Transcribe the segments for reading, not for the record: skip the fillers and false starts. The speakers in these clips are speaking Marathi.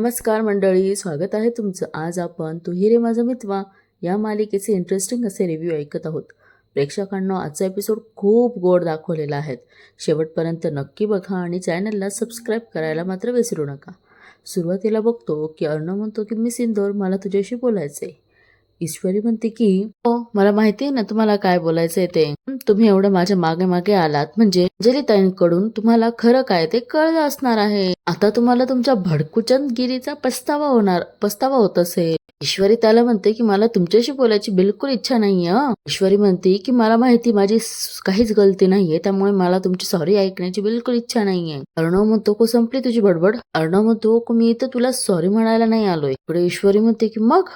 नमस्कार मंडळी, स्वागत आहे तुमचं. आज आपण तू ही रे माझा मित्वा या मालिकेचे इंटरेस्टिंग असे रिव्ह्यू ऐकत आहोत. प्रेक्षकांना आजचा एपिसोड खूप गोड दाखवलेला आहे. शेवटपर्यंत नक्की बघा आणि चॅनलला सबस्क्राईब करायला मात्र विसरू नका. सुरुवातीला बघतो की अर्णव म्हणतो की मी सिंदूर, मला तुझ्याशी बोलायचंय. ईश्वरी म्हणते की हो, मला माहिती आहे ना तुम्हाला काय बोलायचंय ते. तुम्ही एवढं माझ्या मागे मागे आलात म्हणजे अंजलीताईंकडून तुम्हाला खरं काय ते कळलं असणार आहे. आता तुम्हाला तुमच्या भडकुचंदगिरीचा पस्तावा होत असेल. ईश्वरी त्याला म्हणते की मला तुमच्याशी बोलायची बिलकुल इच्छा नाहीये. ईश्वरी म्हणते की मला माहिती माझी काहीच गलती नाहीये, त्यामुळे मला तुमची सॉरी ऐकण्याची बिलकुल इच्छा नाहीये. अर्णव म्हणतो को संपली तुझी बडबड. अर्णव म्हणतो को मी इथं तुला सॉरी म्हणायला नाही आलोय. इकडे ईश्वरी म्हणते की मग.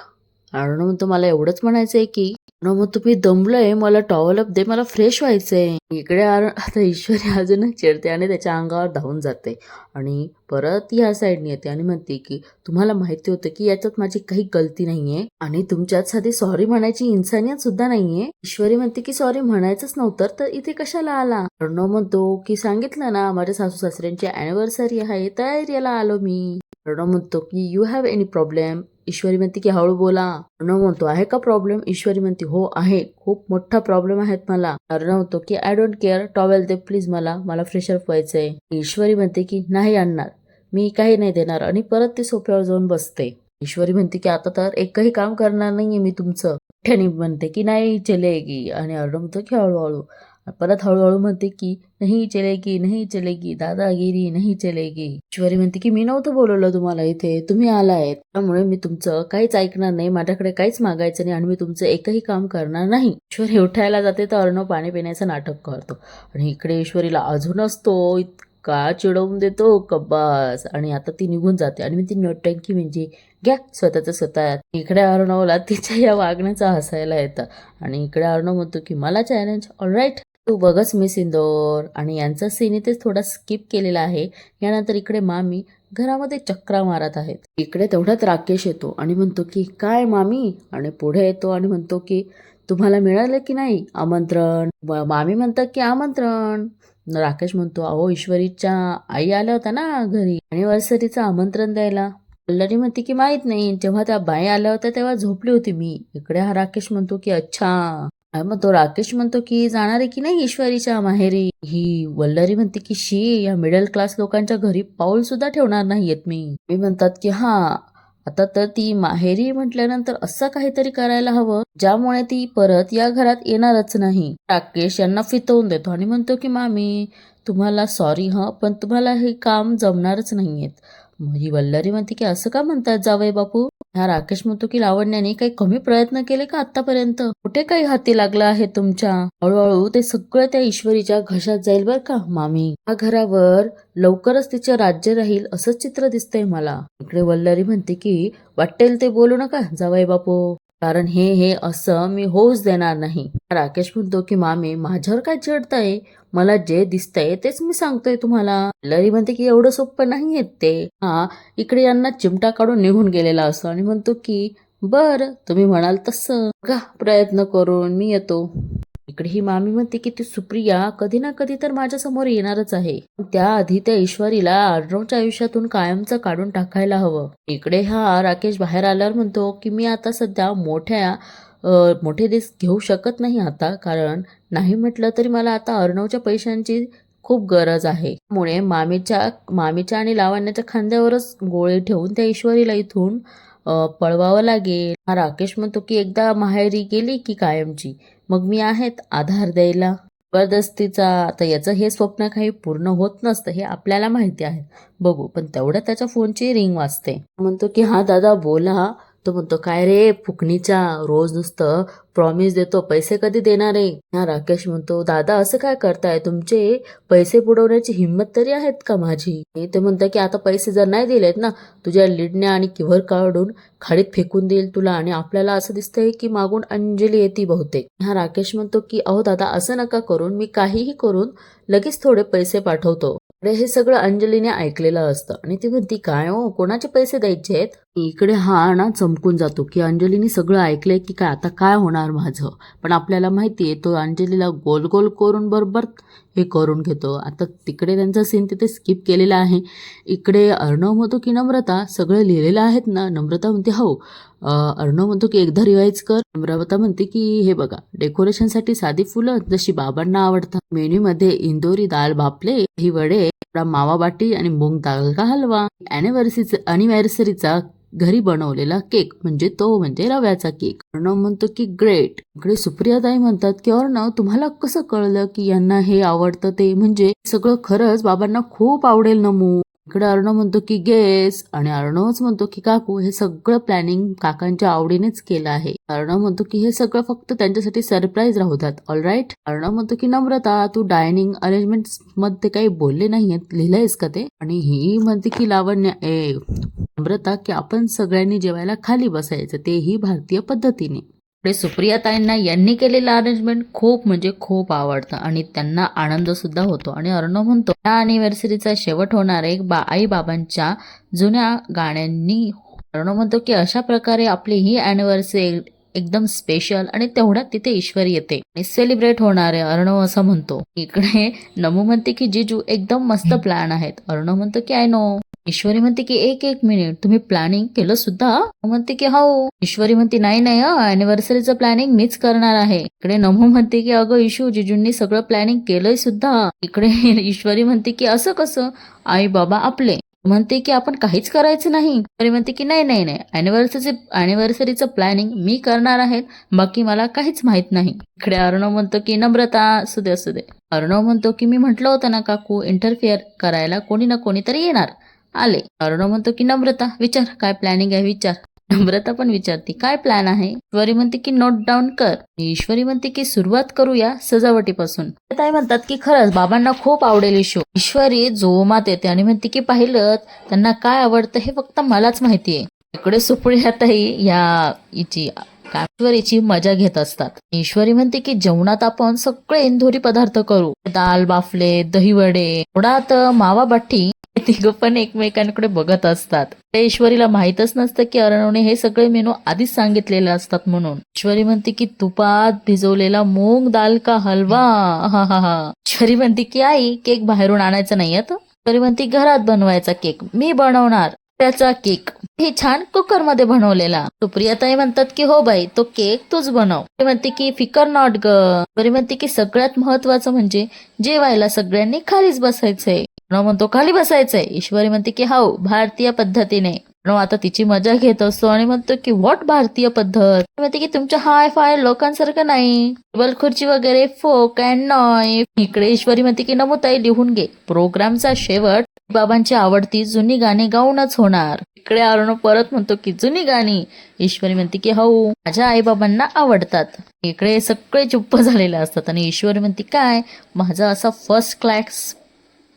अर्णव म्हणतो मला एवढंच म्हणायचंय की मग तुम्ही दमलंय, मला टॉवल अप दे, मला फ्रेश व्हायचंय. इकडे आता ईश्वरी अजूनच चिडते आणि त्याच्या अंगावर धावून जाते आणि परत या साईडने येते आणि म्हणते की तुम्हाला माहिती होतं की याच्यात माझी काही गलती नाहीये आणि तुमच्यात साधी सॉरी म्हणायची इन्सानियत सुद्धा नाहीये. ईश्वरी म्हणते की सॉरी म्हणायचंच नव्हतं तर इथे कशाला आला. अर्णव म्हणतो की सांगितलं ना माझ्या सासू सासऱ्यांची अॅनिव्हर्सरी आहे, तयारीला आलो मी. अर्णव म्हणतो की यू हॅव एनी प्रॉब्लेम. ईश्वरी म्हणते की हळू बोला. अर्णव म्हणतो आहे का प्रॉब्लेम. ईश्वरी म्हणते हो आहे, खूप मोठा प्रॉब्लेम आहेत मला. अर्णव म्हणतो की I don't care, towel they please, मला फ्रेशअप व्हायचंय. ईश्वरी म्हणते की नाही आणणार, मी काही नाही देणार आणि परत ती सोफ्यावर जाऊन बसते. ईश्वरी म्हणते की आता तर एकही काम करणार नाहीये मी तुमचं. ठ्यानी म्हणते की नाही चलेगी आणि अर्णव म्हणतो की हळूहळू. परत हळूहळू म्हणते की नाही चलेगी दादागिरी नाही चलेगी. ईश्वरी म्हणते की मी नव्हतं बोलवलं तुम्हाला इथे, तुम्ही आलायत, त्यामुळे मी तुमचं काहीच ऐकणार नाही, माझ्याकडे काहीच मागायचं नाही आणि मी तुमचं एकही काम करणार नाही. ईश्वरी उठायला जाते तर अर्णव पाणी पिण्याचं नाटक करतो आणि इकडे ईश्वरीला अजूनच तो इतका चिडवून देतो कब्बास आणि आता ती निघून जाते आणि मी ती नोटंकी म्हणजे घ्या स्वतःच स्वतः. इकडे अर्णवला तिच्या या वागण्याचा हसायला येतं आणि इकडे अर्णव म्हणतो की मला चॅलेंज, ऑलराईट तू बघच मिस इंदोर. आणि यांचा सीन इथेच थोडा स्किप केलेला आहे. यानंतर इकडे मामी घरामध्ये चक्रा मारत आहेत. इकडे तेवढ्यात राकेश येतो आणि म्हणतो की काय मामी, आणि पुढे येतो आणि म्हणतो की तुम्हाला मिळालं की नाही आमंत्रण. मामी म्हणतात की आमंत्रण. राकेश म्हणतो अहो ईश्वरीच्या आई आल्या होत्या ना घरी अॅनिव्हर्सरीचं आमंत्रण द्यायला. वल्लरी म्हणते की माहित नाही, जेव्हा त्या बाई आल्या होत्या तेव्हा झोपली होती मी. इकडे हा राकेश म्हणतो की अच्छा. मग तो राकेश म्हणतो की जाणार आहे की नाही ईश्वरीच्या माहेरी. ही वल्लरी म्हणते की शी, या मिडल क्लास लोकांच्या घरी पाऊल सुद्धा ठेवणार नाहीयेत मी म्हणतात की हा, आता तर ती माहेरी म्हटल्यानंतर असं काहीतरी करायला हवं ज्यामुळे ती परत या घरात येणारच नाही. राकेश यांना फितवून देतो आणि म्हणतो की मामी तुम्हाला सॉरी पण तुम्हाला हे काम जमणारच नाहीयेत. ही वल्लरी म्हणते की असं का म्हणतात जावई बापू. हा राकेश म्हणतो की लावण्याने काही कमी प्रयत्न केले का आतापर्यंत, कुठे काही हाती लागलं आहे तुमच्या. हळूहळू ते सगळं त्या ईश्वरीच्या घशात जाईल बर का मामी. या घरावर लवकरच तिचे राज्य राहील असं चित्र दिसतंय मला. इकडे वल्लरी म्हणते की वाटेल ते बोलू नका जावई बापू, कारण हे असं मी होऊच देणार नाही. राकेश म्हणतो की मामी माझ्यावर काय चिडताय, मला जे दिसतंय तेच मी सांगतोय तुम्हाला. लरी म्हणते की एवढं सोपं नाहीये ते. हा इकडे यांना चिमटा काढून निघून गेलेला असतो आणि म्हणतो की बर तुम्ही म्हणाल तसं बघा प्रयत्न करून मी येतो. इकडे ही मामी म्हणते की ती सुप्रिया कधी ना कधी तर माझ्या समोर येणारच आहे, त्याआधी त्या ईश्वरीला अर्णवच्या आयुष्यातून कायमचं काढून टाकायला हवं. इकडे हा राकेश बाहेर आल्यावर म्हणतो की मी आता सध्या मोठे रिस्क घेऊ शकत नाही आता, कारण नाही म्हटलं तरी मला आता अर्णवच्या पैशांची खूप गरज आहे. त्यामुळे मामीच्या आणि लावण्याच्या खांद्यावरच गोळे ठेवून त्या ईश्वरीला इथून पळवावं लागेल. हा राकेश म्हणतो की एकदा माहेरी गेली की कायमची, मग मी आहेत आधार द्यायला. जबरदस्तीचा आता याचं हे स्वप्न काही पूर्ण होत नसतं हे आपल्याला माहिती आहे. बघू, पण तेवढ्या त्याच्या फोनची रिंग वाजते. म्हणतो की हा दादा बोला. तो म्हणतो काय रे फुकणीच्या, रोज नुसतं प्रॉमिस देतो, पैसे कधी देणार आहे. हा राकेश म्हणतो दादा असं काय करताय, तुमचे पैसे बुडवण्याची हिंमत तरी आहेत का माझी. ते म्हणतं की आता पैसे जर नाही दिलेत ना, तुझ्या लिडण्या आणि किव्हर काढून खाडीत फेकून देईल तुला. आणि आपल्याला असं दिसतंय की मागून अंजली येते बहुतेक. हा राकेश म्हणतो की अहो दादा असं नका करून, मी काहीही करून लगेच थोडे पैसे पाठवतो. हे सगळं अंजलीने ऐकलेलं असतं आणि ती म्हणती काय हो कोणाचे पैसे द्यायचे आहेत. इकडे हा ना चमकून जातो की अंजलीने सगळं ऐकलंय की काय, आता काय होणार माझं. पण आपल्याला माहितीये तो अंजलीला गोल गोल करून बरोबर हे करून घेतो. आता तिकडे त्यांचा सीन तिथे स्किप केलेला आहे. इकडे अर्णव म्हणतो की नम्रता सगळं लिहिलेलं आहेत ना. नम्रता म्हणते हो. अर्णव म्हणतो की एकदा रिवाईज कर. नम्रता म्हणते की हे बघा, डेकोरेशनसाठी साधी फुलं जशी बाबांना आवडतात. मेन्यूमध्ये इंदोरी दाल बाफले, ही वडे, मावा बाटी आणि मूग दाल का हलवा. अॅनिव्हर्सरीचा घरी बनवलेला केक म्हणजे रव्याचा केक. अर्णव म्हणतो की ग्रेट. इकडे सुप्रियाताई म्हणतात की अर्णव तुम्हाला कसं कळलं की यांना हे आवडतं ते, म्हणजे सगळं खरंच बाबांना खूप आवडेल नमू. इकडे अर्णव म्हणतो की गेस, आणि अर्णवच म्हणतो की काकू हे सगळं प्लॅनिंग काकांच्या आवडीनेच केलं आहे. अर्णव म्हणतो की हे सगळं फक्त त्यांच्यासाठी सरप्राईज राहू द्यात. ऑलराईट. अर्णव म्हणतो की नम्रता तू डायनिंग अरेंजमेंट मध्ये काही बोलले नाहीये, लिहिलंयस का ते. आणि ही म्हणते की लावण्य नम्रता की आपण सगळ्यांनी जेवायला खाली बसायचं, तेही भारतीय पद्धतीने. सुप्रियाताईंना यांनी केलेलं अरेंजमेंट खूप आवडतं आणि त्यांना आनंद सुद्धा होतो. आणि अर्णव म्हणतो या अॅनिव्हर्सरीचा शेवट होणार आहे आई बाबांच्या जुन्या गाण्यांनी. अर्णव म्हणतो की अशा प्रकारे आपली ही अॅनिव्हर्सरी एकदम स्पेशल आणि तेवढ्यात तिथे ईश्वरी येते आणि सेलिब्रेट होणार आहे, अर्णव असं म्हणतो. इकडे नमू म्हणते की जिजू एकदम मस्त प्लॅन आहेत. अर्णव म्हणतो की आय नो. ईश्वरी म्हणते की एक मिनिट, तुम्ही प्लॅनिंग केलं सुद्धा. म्हणते की हो. ईश्वरी म्हणते नाही अॅनिव्हर्सरीचं प्लॅनिंग मीच करणार आहे. इकडे नमू म्हणते की अगं इशू, जिजूंनी सगळं प्लॅनिंग केलंय सुद्धा. इकडे ईश्वरी म्हणते की असं कसं, आई बाबा आपले. म्हणते की आपण काहीच करायचं नाही. ईश्वरी म्हणते की नाही अॅनिव्हर्सरीचं प्लॅनिंग मी करणार आहे, बाकी मला काहीच माहित नाही. इकडे अर्णव म्हणतो की नम्रता असू दे. अर्णव म्हणतो की मी म्हटलं होतं ना काकू, इंटरफिअर करायला कोणी ना कोणीतरी येणार, आले. अर्णव म्हणतो की नम्रता विचार काय प्लॅनिंग आहे, विचार. नम्रता पण विचारते काय प्लॅन आहे. ईश्वरी म्हणते की नोट डाऊन कर. ईश्वरी म्हणते की सुरुवात करूया सजावटीपासून. ताई म्हणतात की खरंच बाबांना खूप आवडेल इशू. ईश्वरी जोमात येते आणि म्हणते की पाहिलं त्यांना काय आवडतं हे फक्त मलाच माहितीये. इकडे सुप्रियाताई या ईश्वरीची मजा घेत असतात. ईश्वरी म्हणते की जेवणात आपण सगळे इंदोरी पदार्थ करू, दाल बाफले, दहीवडे, थोडात मावा बाटी. तिघ पण एकमेकांकडे बघत असतात. ईश्वरीला माहितच नसतं की अर्णवने हे सगळे मेनू आधीच सांगितलेले असतात म्हणून. ईश्वरी म्हणते की तुपात भिजवलेला मूग दाल का हलवा. हा. ईश्वरी म्हणते की आई केक बाहेरून आणायचा नाहीये. ईश्वरी म्हणते घरात बनवायचा केक मी बनवणार. त्याचा केक हे छान कुकर मध्ये बनवलेला. सुप्रियाताई म्हणतात की हो बाई तो केक तूच बनव. म्हणते की फिकर नॉट ग. ईश्वरी म्हणते की सगळ्यात महत्वाचं म्हणजे जेवायला सगळ्यांनी खालीच बसायचंय. म्हणतो खाली बसायचंय. ईश्वरी म्हणते की हो भारतीय पद्धतीने. आता तिची मजा घेत असतो आणि म्हणतो की व्हॉट भारतीय पद्धत. म्हणते की तुमच्या हाय फाय लोकांसारखं नाही, टेबल खुर्ची वगैरे फोक अँड नॉईफ. इकडे ईश्वरी म्हणते की नमुताई लिहून घे, प्रोग्रामचा शेवट बाबांची आवडती जुनी गाणी गाऊनच होणार. इकडे अर्णव परत म्हणतो की जुनी गाणी. ईश्वरी म्हणते की हो माझ्या आई बाबांना आवडतात. इकडे सगळे चुप्प झालेले असतात आणि ईश्वरी म्हणते काय माझा असा फर्स्ट क्लास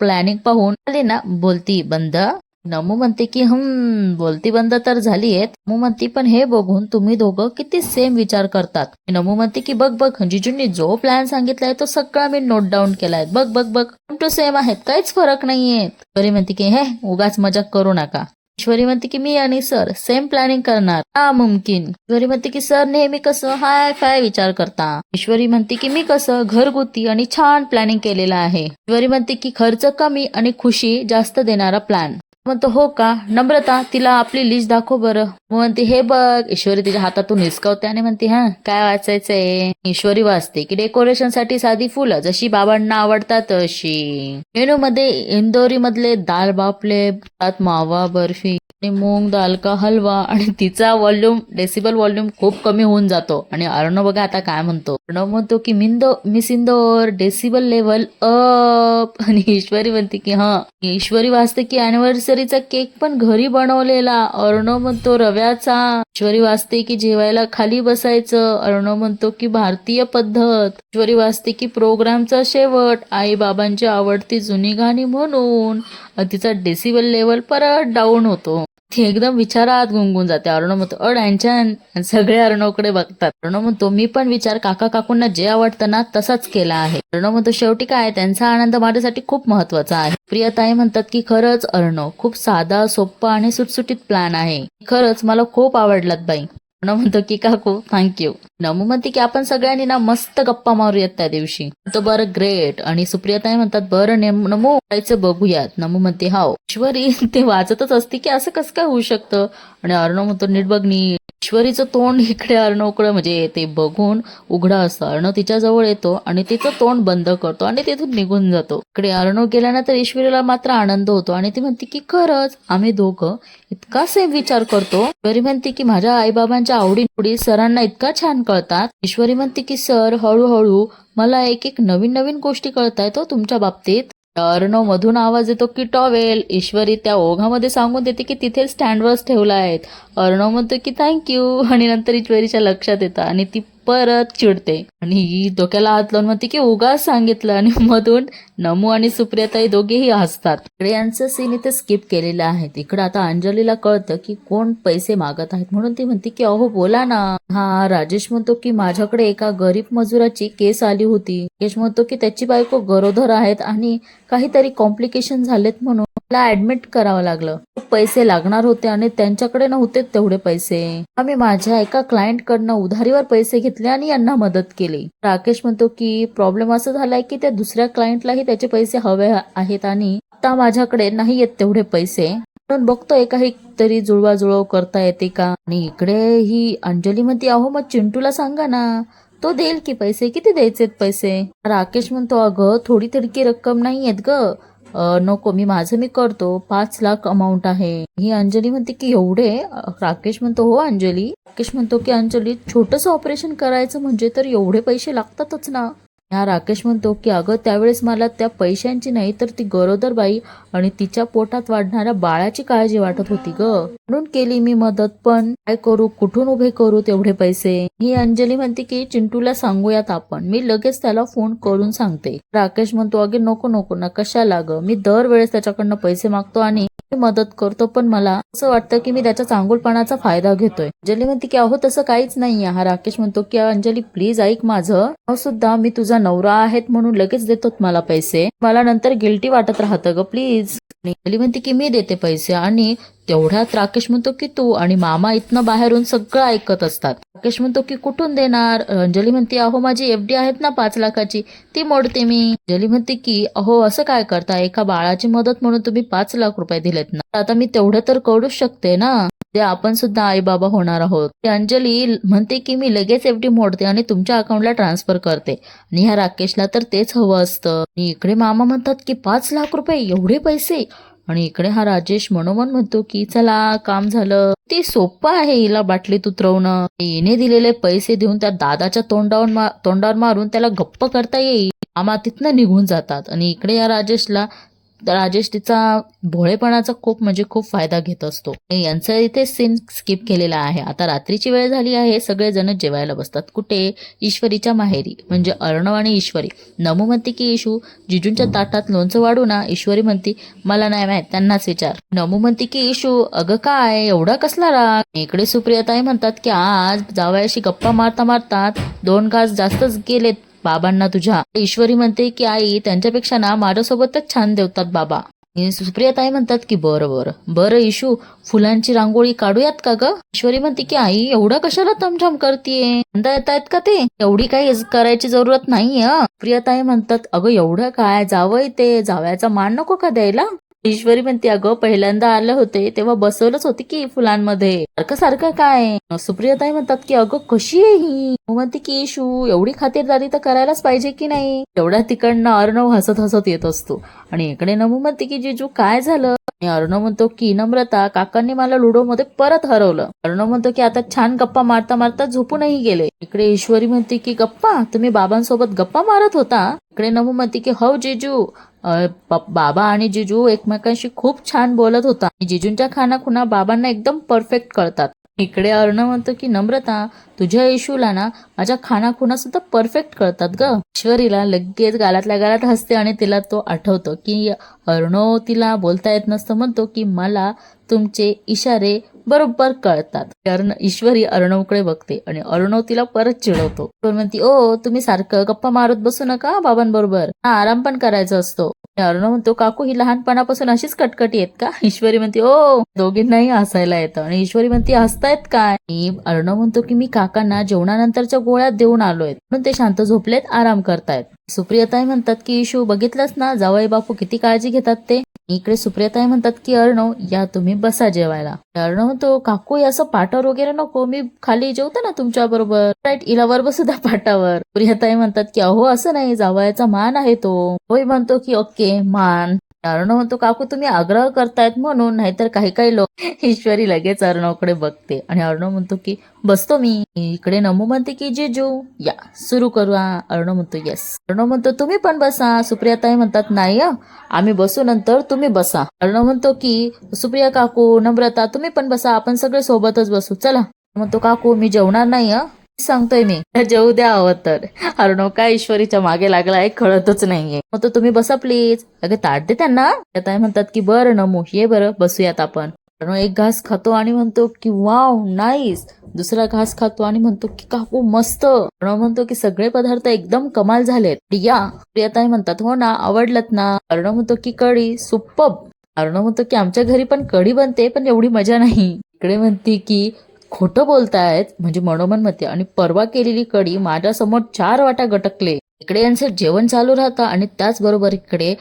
प्लॅनिंग पाहून आले ना बोलती बंद. नमू म्हणते की बोलती बंद तर झालीये. नमू म्हणते पण हे बघून तुम्ही दोघं किती सेम विचार करतात. नमू म्हणते की बघ जिजूंनी जो प्लॅन सांगितलाय तो सगळा मी नोट डाऊन केलाय. बघ टू सेम आहेत, काहीच फरक नाहीये. ईश्वरी म्हणते की हे उगाच मजाक करू नका. ईश्वरी म्हणते की मी आणि सर सेम प्लॅनिंग करणार, नामुमकिन. ईश्वरी म्हणते की सर नेहमी कसं हाय फाय विचार करता. ईश्वरी म्हणते की मी कसं घरगुती आणि छान प्लॅनिंग केलेलं आहे. ईश्वरी म्हणते की खर्च कमी आणि खुशी जास्त देणारा प्लॅन. म्हणतो हो का. नम्रता तिला आपली लिस्ट दाखव बरं. म्हणते हे बघ. ईश्वरी तिच्या हातातून हिसकावते आणि म्हणते हा काय वाचायचंय. ईश्वरी वाचते की डेकोरेशन साठी साधी फुलं जशी बाबांना आवडतात तशी. मेनू मध्ये इंदोरी मधले दाल बाफले, मावा बर्फी आणि मूग दाल का हलवा. आणि तिचा डेसिबल व्हॉल्यूम खूप कमी होऊन जातो. आणि अर्णव बघा आता काय म्हणतो. अर्णव म्हणतो की miss Indore decibel level up. आणि ईश्वरी म्हणते की हा. ईश्वरी वाचते की अॅनिव्हर्सरीचा केक पण घरी बनवलेला. अर्णव म्हणतो रव्याचा. ईश्वरी वाचते की जेवायला खाली बसायचं. अर्णव म्हणतो की भारतीय पद्धत. ईश्वरी वाचते की प्रोग्रामचा शेवट आई बाबांची आवडती जुनी गाणी म्हणून. तिचा डेसिबल लेवल परत डाऊन होतो. ती एकदम विचारात गुंगून जाते. अर्णव म्हणतो अडॅनचॅन. सगळे अर्णवकडे बघतात. अर्णव म्हणतो मी पण विचार काकांना जे आवडतं ना तसाच केला आहे. अर्णव म्हणतो शेवटी काय त्यांचा आनंद माझ्यासाठी खूप महत्वाचा आहे. प्रियाताई म्हणतात की खरंच अर्णव खूप साधा सोप्पा आणि सुटसुटीत प्लॅन आहे. खरंच मला खूप आवडलात बाई. अर्णव म्हणतो की काकू थँक्यू. नमू म्हणते की आपण सगळ्यांनी ना मस्त गप्पा मारूयात त्या दिवशी. तो बरं ग्रेट. आणि सुप्रियाताई म्हणतात बरं नमू जायचं बघूयात. नमू म्हणते हाव. ईश्वरी ते वाचतच असते की असं कसं काय होऊ शकतं. आणि अर्णव म्हणतो नीट बघ नी. ईश्वरीचं तोंड इकडे अर्णवकडे म्हणजे ते बघून उघडं असतं. अर्णव तिच्याजवळ येतो आणि तिचं तोंड बंद करतो आणि तिथून निघून जातो. इकडे अर्णव गेल्यानंतर ईश्वरीला मात्र आनंद होतो आणि ती म्हणते की खरंच आम्ही दोघं इतका सेम विचार करतो. ईश्वरी म्हणते की माझ्या आईबाबांच्या आवडी सरांना इतका छान कळतात. ईश्वरी म्हणते की सर हळूहळू मला एक एक नवीन नवीन गोष्टी कळतायत हो तुमच्या बाबतीत. अर्णव मधून आवाज येतो की टॉवेल. ईश्वरी त्या ओघामध्ये सांगून देते की तिथे स्टँडवरच ठेवला आहेत. अर्णव म्हणतो की थँक्यू. आणि नंतर ईश्वरीच्या लक्षात येतं आणि ती परत चिडते आणि ही डोक्याला हात लावून म्हणते की उगाच सांगितलं. आणि मधून नमू आणि सुप्रियाताई दोघेही हसतात. इकडे यांचं सीन इथे स्किप केलेलं आहे. इकडे आता अंजलीला कळतं की कोण पैसे मागत आहेत म्हणून ती म्हणते की अहो बोला ना. हा राजेश म्हणतो की माझ्याकडे एका गरीब मजुराची केस आली होती. राजेश म्हणतो की त्याची बायको गरोदर आहेत आणि काहीतरी कॉम्प्लिकेशन झालेत म्हणून मला ऍडमिट करावं लागलं. खूप पैसे लागणार होते आणि त्यांच्याकडे नव्हते तेवढे पैसे. आम्ही माझ्या एका क्लायंट कडनं उधारीवर पैसे घेतले आणि यांना मदत केली. राकेश म्हणतो की प्रॉब्लेम असं झालाय की त्या दुसऱ्या क्लायंटलाही त्याचे पैसे हवे आहेत आणि आता माझ्याकडे नाही येत तेवढे पैसे. म्हणून बघतोय काहीतरी जुळवाजुळव करता येते का. आणि इकडे ही अंजली म्हणते अहो मग चिंटूला सांगा ना, तो देईल की पैसे. किती द्यायचेत पैसे. राकेश म्हणतो अगं थोडी थडकी रक्कम नाही येत ग. नको मी करतो 5 लाख अमाऊंट आहे. ही अंजली म्हणते की एवढे. राकेश म्हणतो हो अंजली. राकेश म्हणतो की अंजली छोटस ऑपरेशन करायचं म्हणजे तर एवढे पैसे लागतातच ना. हा राकेश म्हणतो की अगं त्यावेळेस मला त्या पैशांची नाही तर ती गरोदर बाई आणि तिच्या पोटात वाढणाऱ्या बाळाची काळजी वाटत होती ग, म्हणून केली मी मदत. पण काय करू, कुठून उभे करू तेवढे पैसे. ही अंजली म्हणते की चिंटूला सांगूयात आपण, मी लगेच त्याला फोन करून सांगते. राकेश म्हणतो अगे नको नको ना, कशाला ग, मी दरवेळेस त्याच्याकडनं पैसे मागतो आणि मदत करतो, पण मला असं वाटतं की मी त्याच्या चांगुलपणाचा फायदा घेतोय. अंजली म्हणते की अहो तसं काहीच नाहीये. हा राकेश म्हणतो की अंजली प्लीज ऐक माझं सुद्धा, मी तुझा नवरा आहेत म्हणून लगेच देतो मला पैसे, मला नंतर गिल्टी वाटत राहतं ग प्लीज. अंजली म्हणते की मी देते पैसे. आणि तेवढ्यात राकेश म्हणतो की तू आणि मामा इथनं बाहेरून सगळं ऐकत असतात. राकेश म्हणतो की कुठून देणार. अंजली म्हणते अहो माझी FD आहेत ना 5 लाखाची, ती मोडते मी. अंजली म्हणते की अहो असं काय करता, एका बाळाची मदत म्हणून तुम्ही 5 लाख रुपये दिलेत ना, आता मी तेवढं तर करूच शकते ना, ते आपण सुद्धा आई बाबा होणार आहोत. अंजली म्हणते की मी लगेच FD मोडते आणि तुमच्या अकाउंटला ट्रान्सफर करते. आणि ह्या राकेशला तर तेच हवं असतं. आणि इकडे मामा म्हणतात की 5 लाख रुपये एवढे पैसे. आणि इकडे हा राजेश मनोमन म्हणतो की चला काम झालं, ते सोपं आहे हिला बाटलीत उतरवणं, हिने दिलेले पैसे देऊन त्या दादाच्या तोंडावर मारून त्याला गप्प करता येईल. मामा तिथनं निघून जातात. आणि इकडे या राजेश तिचा भोळेपणाचा खूप फायदा घेत असतो. यांचा इथे सीन स्किप केलेला आहे. आता रात्रीची वेळ झाली आहे, सगळेजण जेवायला बसतात. कुठे, ईश्वरीच्या माहेरी, म्हणजे अर्णव आणि ईश्वरी. नमू म्हणते की इशू जिजूंच्या ताटात लोणचं वाढू ना. ईश्वरी म्हणते मला नाही माहित, त्यांनाच विचार. नमू म्हणते की इशू अगं काय एवढा कसला राग. इकडे सुप्रियाताई म्हणतात की आज जावयाशी गप्पा मारता मारता 2 घास जास्तच गेलेत बाबांना तुझ्या. ईश्वरी म्हणते की आई त्यांच्यापेक्षा ना माझ्यासोबतच छान देवतात बाबा. सुप्रियाताई म्हणतात की बरं इशू फुलांची रांगोळी काढूयात का ग. ईश्वरी म्हणते की आई एवढं कशाला तमझाम करतीये, म्हणता येतायत का ते, एवढी काही करायची जरूरत नाहीये. प्रियाताई म्हणतात अगं एवढं काय, जावई ते जावयाचा मान नको का द्यायला. ईश्वरी म्हणते अगं पहिल्यांदा आले होते तेव्हा बसवलंच होते की फुलांमध्ये, सारखं काय. सुप्रियाताई म्हणतात की अगं कशी आहे ही. म्हणते की इशू एवढी खातिरदारी तर करायलाच पाहिजे की नाही. एवढ्या तिकडनं अर्णव हसत येत असतो. आणि इकडे नमू म्हणते की जिजू काय झालं. आणि अर्णव म्हणतो की नम्रता काकांनी मला लुडो मध्ये परत हरवलं. अर्णव म्हणतो की आता छान गप्पा मारता मारता झोपूनही गेले. इकडे ईश्वरी म्हणते की गप्पा, तुम्ही बाबांसोबत गप्पा मारत होता. इकडे नमू म्हणते की हो जिजू, बाबा आणि जिजू एकमेकांशी खूप छान बोलत होता. जिजूंच्या खानाखुणा बाबांना एकदम परफेक्ट कळतात. इकडे अर्णव म्हणतो की नम्रता तुझ्या इशूला ना माझ्या खानाखुणा सुद्धा परफेक्ट कळतात ग. ईश्वरीला लगेच गालातल्या गालात हसते आणि तिला तो आठवतो की अर्णव तिला बोलता येत नसतं, म्हणतो की मला तुमचे इशारे बरोबर कळतात. कारण ईश्वरी अर्णवकडे बघते आणि अर्णव तिला परत चिडवतो. ईश्वरी म्हणते, ओ तुम्ही सारखं गप्पा मारत बसू नका बाबांबरोबर, आराम पण करायचा असतो. अर्णव म्हणतो, काकू ही लहानपणापासून अशीच कटकटी आहेत का? ईश्वरी म्हणते, ओ दोघींनाही हसायला येतं. आणि ईश्वरी म्हणते, हसतायत काय? अर्णव म्हणतो की मी काकांना जेवणानंतरच्या गोळ्या देऊन आलोय म्हणून ते शांत झोपलेत, आराम करतायत. सुप्रियाताई म्हणतात की इशू बघितलंच ना जावई बापू किती काळजी घेतात ते. इकडे सुप्रियाताई म्हणतात की अर्णव या तुम्ही बसा जेवायला. अर्णव म्हणतो, काकू असं पाटावर वगैरे नको, मी खाली जेवतो ना तुमच्या बरोबर. राईट, इलावर बसू द्या पाटावर. सुप्रियाताई म्हणतात की अहो असं नाही, जावयाचा मान आहे तो. होय म्हणतो की ओके मान. अर्णव म्हणतो, काकू तुम्ही आग्रह करतायत म्हणून, नाहीतर काही काही लोक. ईश्वरी लगेच अर्णवकडे बघते आणि अर्णव म्हणतो की बसतो मी. इकडे नमू म्हणते की जेजू या सुरू करूया. अर्णव म्हणतो येस. अर्णव म्हणतो तुम्ही पण बसा. सुप्रियाताई म्हणतात नाही आम्ही बसू नंतर, तुम्ही बसा. अर्णव म्हणतो की सुप्रिया काकू, नम्रता तुम्ही पण बसा, आपण सगळे सोबतच बसू चला. म्हणतो काकू मी जेवणार नाही सांगतोय मी, जेवू द्या हवं तर. अर्णव काय ईश्वरीच्या मागे लागलाय कळतच नाहीये. मग तो तुम्ही बसा प्लीज. अगं ताट दे त्यांना. ताई म्हणतात की बरं नमू ये बरं बसूयात आपण. अर्णव एक घास खातो आणि म्हणतो की वाव नाईस. दुसरा घास खातो आणि म्हणतो की काकू मस्त. अर्णव म्हणतो की सगळे पदार्थ एकदम कमाल झालेत या. प्रियाताई म्हणतात हो ना, आवडलत ना. अर्णव म्हणतो की कढी सुपर्ब. अर्णव म्हणतो की आमच्या घरी पण कढी बनते पण एवढी मजा नाही. इकडे म्हणते की खोटं बोलतायत म्हणजे मनोमन म्हणते, आणि परवा केलेली कढी माझ्यासमोर 4 वाटा गटकले. इकडे यांचं जेवण चालू राहतं आणि त्याचबरोबर इकडे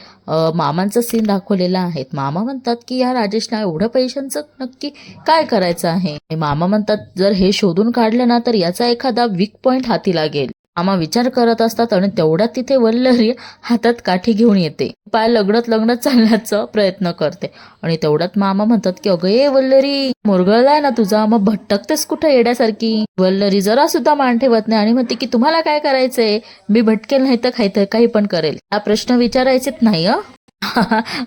मामांचं सीन दाखवलेलं आहे. मामा म्हणतात की या राजेशला एवढ्या पैशांचं नक्की काय करायचं आहे. मामा म्हणतात जर हे शोधून काढलं ना तर याचा एखादा वीक पॉइंट हाती लागेल. मामा विचार करत असतात आणि तेवढ्यात तिथे वल्लरी हातात काठी घेऊन येते. पाय लगडत चालण्याचा प्रयत्न करते आणि तेवढ्यात मामा म्हणतात की अगं ये वल्लरी, मुरगळलाय ना तुझा, मग भटकतेस कुठे येड्यासारखी. वल्लरी जरा सुद्धा मान ठेवत नाही आणि म्हणते की तुम्हाला काय करायचंय, मी भटकेल नाही तर काही पण करेल. हा प्रश्न विचारायचेच नाही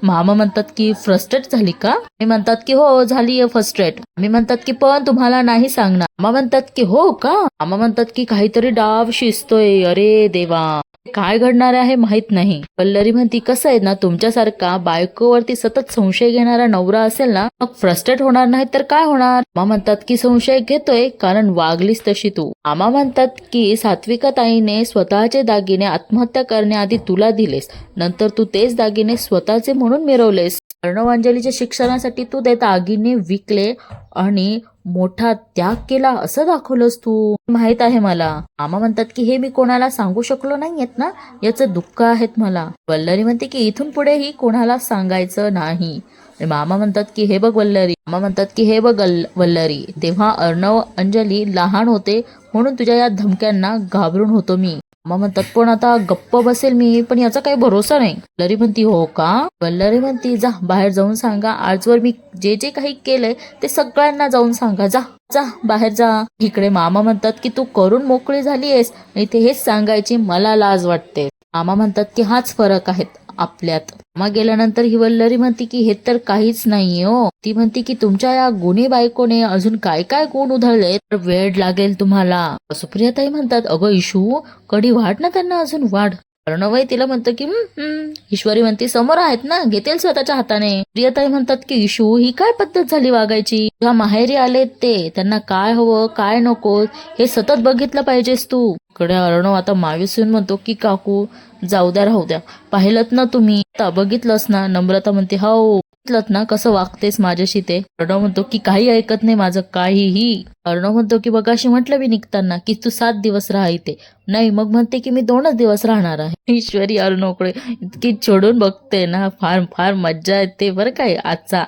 मामा म्हणतात की फ्रस्ट्रेट झाली का? मी म्हणतात की हो झाली फ्रस्ट्रेट. मी म्हणतात की पण तुम्हाला नाही सांगणार. मामा म्हणतात की हो का? मामा म्हणतात की काहीतरी डाव शिजतोय. अरे देवा, काय घडणार आहे माहित नाही. वल्लरी म्हणती कसं आहे ना, तुमच्यासारखा बायकोवरती सतत संशय घेणारा नवरा असेल ना मग फ्रस्ट्रेट होणार नाही तर काय होणार. मामा म्हणतात की संशय घेतोय कारण वागलीस तशी तू. मामा म्हणतात की सात्विकाताईने स्वतःचे दागिने आत्महत्या करण्याआधी तुला दिलेस, नंतर तू तेच दागिने स्वतःचे म्हणून मिरवलेस. अर्णव अंजलीच्या शिक्षणासाठी तू ते दागिने विकले आणि मोठा त्याग केला असं दाखवलंस तू, माहित आहे मला. मामा म्हणतात की हे मी कोणाला सांगू शकलो नाहीयेत ना, याचं दुःख आहेत मला. वल्लरी म्हणते की इथून पुढेही कोणाला सांगायचं नाही. मामा म्हणतात की हे बघ वल्लरी. मामा म्हणतात की हे बघ वल्लरी, तेव्हा अर्णव अंजली लहान होते म्हणून तुझ्या या धमक्यांना घाबरून होतो मी. मामा म्हणतात पण आता गप्प बसेल मी, पण याचा काही भरोसा नाही. वल्लरी म्हणती हो का? वल्लरी म्हणती जा बाहेर जाऊन सांगा, आजवर मी जे जे काही केलंय ते सगळ्यांना जाऊन सांगा, जा जा बाहेर जा. इकडे मामा म्हणतात की तू करून मोकळी झालीयस आणि ते हेच सांगायची मला लाज वाटते. मामा म्हणतात की हाच फरक आहे आपल्यात. मामा गेल्यानंतर ही वल्लरी म्हणती की हे तर काहीच नाहीये हो. ती म्हणती की तुमच्या या गुणी बायकोने अजून काय काय गुण उधळले तर वेळ लागेल तुम्हाला. सुप्रियाताई म्हणतात अगं इशू कढी वाढ ना त्यांना, अजून वाढ. अर्णवही तिला म्हणतं की ईश्वरी म्हणती समोर आहेत ना, घेतील स्वतःच्या हाताने. प्रियताई म्हणतात की इशू ही काय पद्धत झाली वागायची. जेव्हा माहेरी आलेत ते त्यांना काय हवं काय नको हे सतत बघितलं पाहिजेस तू. कडे अर्णव आता मायूस येऊन म्हणतो की काकू जाऊ द्या राहू द्या, पाहिलत ना तुम्ही, आता बघितलंच ना. नम्रता म्हणते हो बघितलत ना कसं वागतेस माझ्याशी ते. अर्णव म्हणतो की काही ऐकत नाही माझं काहीही. अर्णव म्हणतो की बघाशी म्हटलं मी निघताना की तू 7 दिवस राहा इथे. नाही मग म्हणते की मी 2च दिवस राहणार आहे. ईश्वरी अर्णवकडे इतकी छोडून बघते ना, फार फार मज्जा येते बरं काय आजचा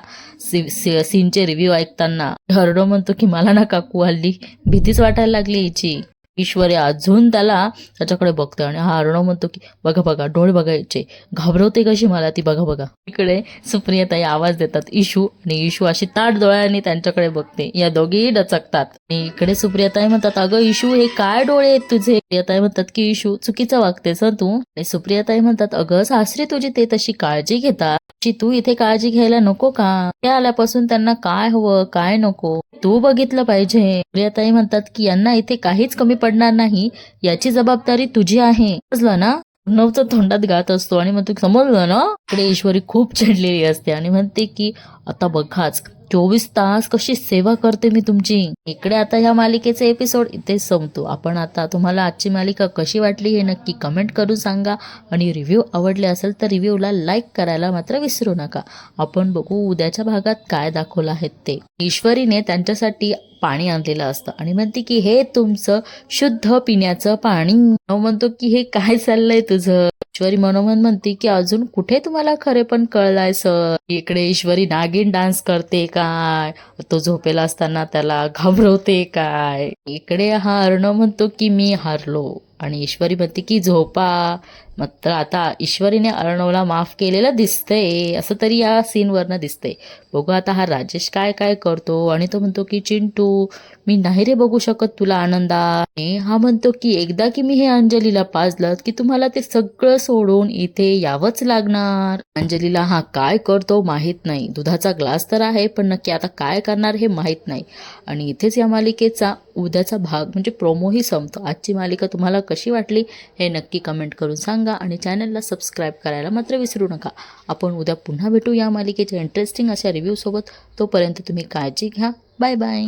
सीनचे रिव्ह्यू ऐकताना. अर्णव म्हणतो की मला ना काकू हल्ली भीतीच वाटायला लागली हिची. ईश्वरी अजून त्याच्याकडे बघते आणि हा अर्णव म्हणतो की बघा बघा डोळे बघायचे, घाबरवते कशी मला ती, बघा बघा. इकडे सुप्रियाताई आवाज देतात इशू, आणि इशू अशी ताट डोळ्यांनी त्यांच्याकडे बघते. या दोघीही डचकतात. आणि इकडे सुप्रियाताई म्हणतात अगं इशू हे काय डोळे आहेत तुझे. सुप्रियाताई म्हणतात की इशू चुकीचं वागतेस तू. आणि सुप्रियाताई म्हणतात अगं सासरी तुझी ते तशी काळजी घेतात, तू इथे काळजी घ्यायला नको का? ते आल्यापासून त्यांना काय हवं काय नको तू बघितलं पाहिजे. सुप्रियाताई म्हणतात की यांना इथे काहीच कमी पडणार नाही याची जबाबदारी तुझी आहे, समजलं ना. अर्णवचं तोंडात घात असतो आणि मग तू समजलं ना, इकडे ईश्वरी खूप चिडलेली असते आणि म्हणते की आता बघाच 24 तास कशी सेवा करते मी तुमची. इकडे आता ह्या मालिकेचे एपिसोड इथेच संपतो. आपण आता तुम्हाला आजची मालिका कशी वाटली हे नक्की कमेंट करून सांगा आणि रिव्ह्यू आवडले असेल तर रिव्ह्यूला लाईक करायला मात्र विसरू नका. आपण बघू उद्याच्या भागात काय दाखवलं आहे ते. ईश्वरीने त्यांच्यासाठी पाणी आणलेलं असतं आणि म्हणते की हे तुमचं शुद्ध पिण्याचं पाणी. म्हणतो की हे काय चाललंय तुझं. ईश्वरी मनोमन म्हणते की अजून कुठे तुम्हाला खरे पण कळलाय सर. इकडे ईश्वरी नागिन डान्स करते काय, तो झोपेला असताना त्याला घाबरवते काय. इकडे हा अर्णव म्हणतो की मी हारलो आणि ईश्वरी म्हणते की झोपा. मात्र आता ईश्वरीने अर्णवला माफ केलेलं दिसतंय, असं तरी या सीनवरनं दिसतंय. बघू आता हा राजेश काय काय करतो. आणि तो म्हणतो की चिंटू मी नाही रे बघू शकत तुला आनंदात. हा म्हणतो की एकदा की मी हे अंजलीला पाजलं की तुम्हाला ते सगळं सोडून इथे यावंच लागणार. अंजलीला हा काय करतो माहित नाही. दुधाचा ग्लास तर आहे पण नक्की आता काय करणार हे माहित नाही. आणि इथेच या मालिकेचा उद्याचा भाग म्हणजे प्रोमोही संपतो. आजची मालिका तुम्हाला कशी वाटली हे नक्की कमेंट करून सांगा आणि चॅनलला सबस्क्राईब करायला मात्र विसरू नका. आपण उद्या पुन्हा भेटू या मालिकेच्या इंटरेस्टिंग अशा रिव्ह्यू सोबत. तोपर्यंत तुम्ही काळजी घ्या. Bye bye.